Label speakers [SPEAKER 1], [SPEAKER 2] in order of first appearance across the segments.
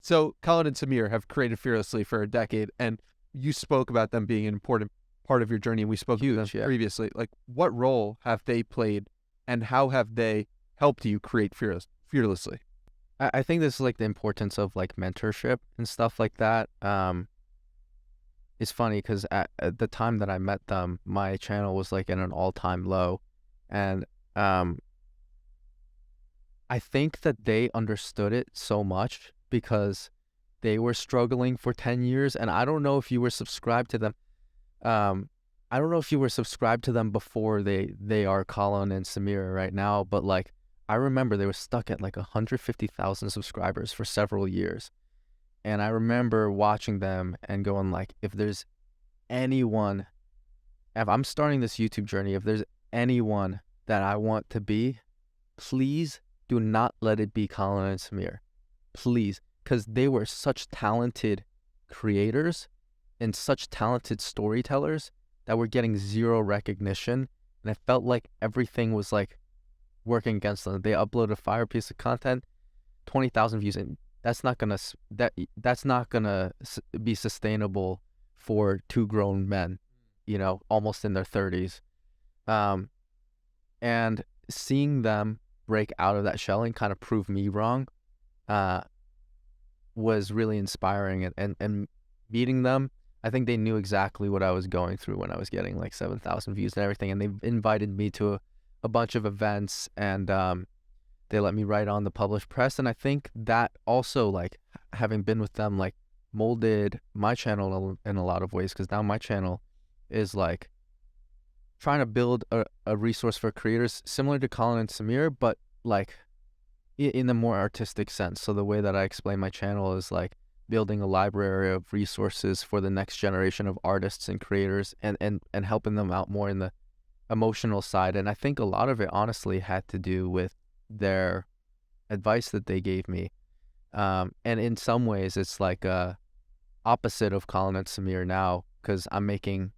[SPEAKER 1] So Colin and Samir have created Fearlessly for a decade, and you spoke about them being an important part of your journey, and we spoke about them
[SPEAKER 2] Huge, yeah.
[SPEAKER 1] previously. Like, what role have they played, and how have they helped you create Fearlessly?
[SPEAKER 2] I think this is like the importance of like mentorship and stuff like that. It's funny because at the time that I met them, my channel was like in an all-time low, and um, I think that they understood it so much because they were struggling for 10 years, and I don't know if you were subscribed to them. Um, I don't know if you were subscribed to them before they are Colin and Samir right now, but like I remember they were stuck at like 150,000 subscribers for several years. And I remember watching them and going like, if there's anyone, if I'm starting this YouTube journey, if there's anyone that I want to be, please do not let it be Colin and Samir. Please. Because they were such talented creators and such talented storytellers that were getting zero recognition. And I felt like everything was like working against them. They uploaded a fire piece of content, 20,000 views, and that's not gonna be sustainable for two grown men, almost in their 30s. And seeing them break out of that shell and kind of prove me wrong, was really inspiring. And meeting them, I think they knew exactly what I was going through when I was getting like 7,000 views and everything. And they invited me to a bunch of events, and they let me write on the published press. And I think that also, like, having been with them, like, molded my channel in a lot of ways, because now my channel is like trying to build a resource for creators similar to Colin and Samir, but like in the more artistic sense. So the way that I explain my channel is like building a library of resources for the next generation of artists and creators, and helping them out more in the emotional side. And I think a lot of it honestly had to do with their advice that they gave me. And in some ways it's like a opposite of Colin and Samir now, because I'm making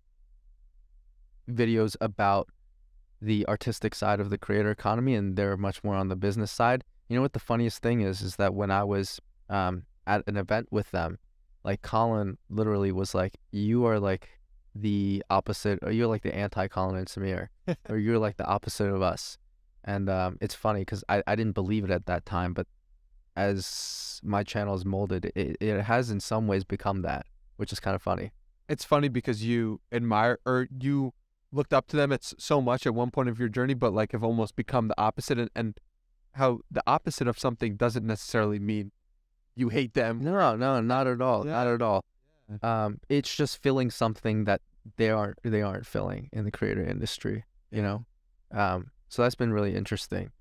[SPEAKER 2] videos about the artistic side of the creator economy, and they're much more on the business side. You know what the funniest thing is that when I was at an event with them, like Colin literally was like, you are like the opposite, or you're like the anti-Colin and Samir, or you're like the opposite of us. And it's funny because I didn't believe it at that time, but as my channel is molded, it has in some ways become that, which is kind of funny.
[SPEAKER 1] It's funny because you admire, or you looked up to them so much at one point of your journey, but like have almost become the opposite, and how the opposite of something doesn't necessarily mean you hate them.
[SPEAKER 2] No, not at all.
[SPEAKER 1] Yeah.
[SPEAKER 2] Not at all.
[SPEAKER 1] Yeah.
[SPEAKER 2] It's just filling something that they aren't filling in the creator industry, you know? So that's been really interesting.